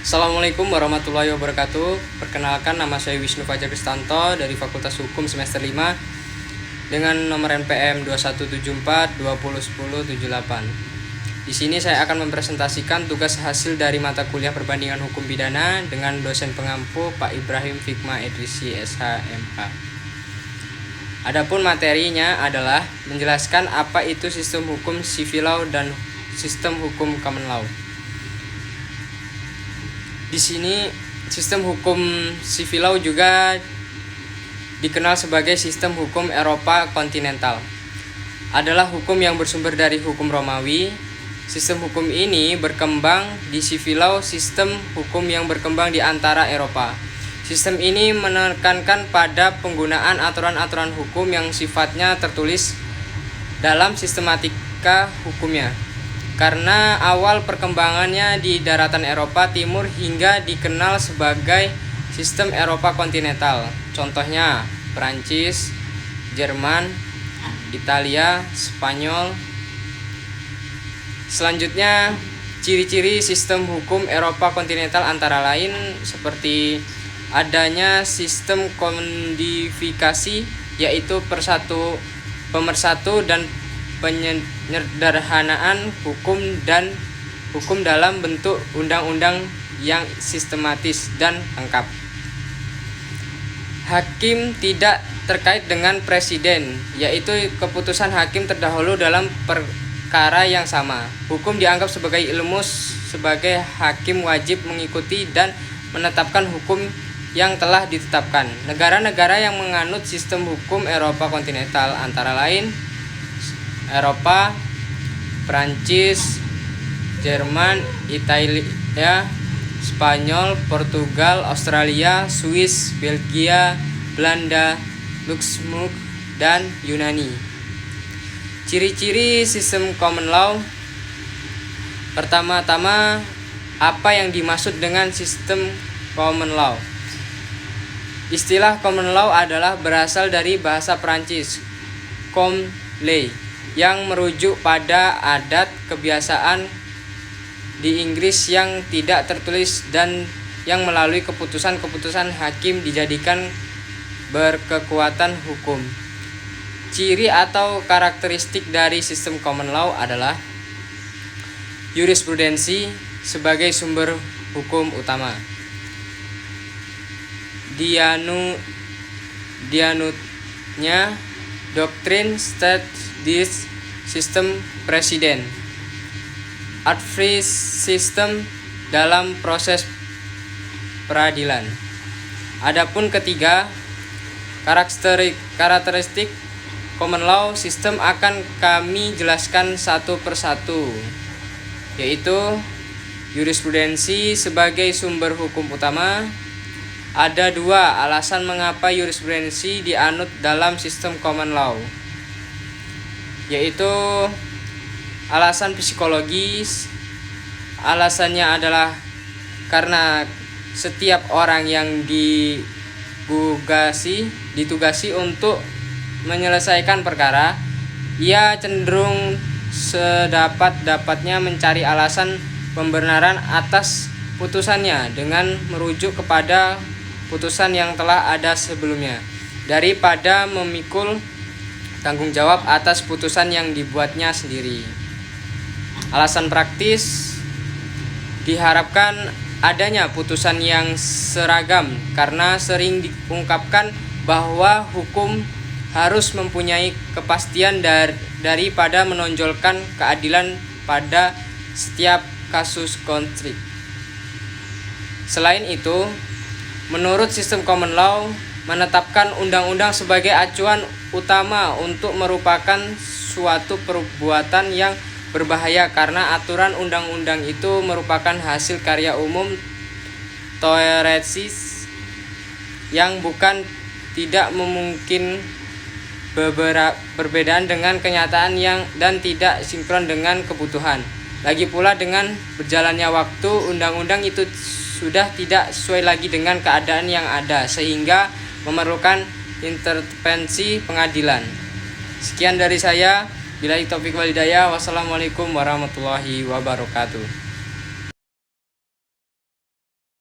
Assalamualaikum warahmatullahi wabarakatuh. Perkenalkan, nama saya Wisnu Fajar Kristanto dari Fakultas Hukum semester 5 dengan nomor NPM 2174201078. Di sini saya akan mempresentasikan tugas hasil dari mata kuliah perbandingan hukum pidana dengan dosen pengampu Pak Ibrahim Fikma Edrisi SH.MH. Adapun materinya adalah menjelaskan apa itu sistem hukum civil law dan sistem hukum common law. Di sini sistem hukum civil law juga dikenal sebagai sistem hukum Eropa kontinental. Adalah hukum yang bersumber dari hukum Romawi. Sistem hukum ini berkembang di civil law, sistem hukum yang berkembang di antara Eropa. Sistem ini menekankan pada penggunaan aturan-aturan hukum yang sifatnya tertulis dalam sistematika hukumnya. Karena awal perkembangannya di daratan Eropa Timur hingga dikenal sebagai sistem Eropa kontinental. Contohnya Perancis, Jerman, Italia, Spanyol. Selanjutnya, ciri-ciri sistem hukum Eropa kontinental antara lain seperti adanya sistem kodifikasi, yaitu pemersatu dan penyederhanaan hukum dan hukum dalam bentuk undang-undang yang sistematis dan lengkap. Hakim tidak terkait dengan presiden, yaitu keputusan hakim terdahulu dalam perkara yang sama. Hukum dianggap sebagai ilmu, sebagai hakim wajib mengikuti dan menetapkan hukum yang telah ditetapkan. Negara-negara yang menganut sistem hukum Eropa kontinental antara lain Eropa, Perancis, Jerman, Italia, Spanyol, Portugal, Australia, Swiss, Belgia, Belanda, Luxembourg, dan Yunani. Ciri-ciri sistem common law. Pertama-tama, apa yang dimaksud dengan sistem common law? Istilah common law adalah berasal dari bahasa Perancis, comme ley, yang merujuk pada adat kebiasaan di Inggris yang tidak tertulis dan yang melalui keputusan-keputusan hakim dijadikan berkekuatan hukum. Ciri atau karakteristik dari sistem common law adalah jurisprudensi sebagai sumber hukum utama. Dianutnya doktrin state this sistem presiden, advice system dalam proses peradilan. Adapun ketiga, karakteristik common law sistem akan kami jelaskan satu persatu, yaitu jurisprudensi sebagai sumber hukum utama. Ada dua alasan mengapa jurisprudensi dianut dalam sistem common law, yaitu alasan psikologis. Alasannya adalah karena setiap orang yang ditugasi untuk menyelesaikan perkara, ia cenderung sedapat-dapatnya mencari alasan pembenaran atas putusannya dengan merujuk kepada putusan yang telah ada sebelumnya, daripada memikul tanggung jawab atas putusan yang dibuatnya sendiri. Alasan praktis, diharapkan adanya putusan yang seragam karena sering diungkapkan bahwa hukum harus mempunyai kepastian daripada menonjolkan keadilan pada setiap kasus konflik. Selain itu, menurut sistem common law, menetapkan undang-undang sebagai acuan utama untuk merupakan suatu perbuatan yang berbahaya karena aturan undang-undang itu merupakan hasil karya umum teoretis yang bukan tidak memungkin perbedaan dengan kenyataan dan tidak sinkron dengan kebutuhan. Lagi pula dengan berjalannya waktu, undang-undang itu sudah tidak sesuai lagi dengan keadaan yang ada sehingga memerlukan intervensi pengadilan. Sekian dari saya. Billahi taufiq wal hidayah. Wassalamualaikum warahmatullahi wabarakatuh.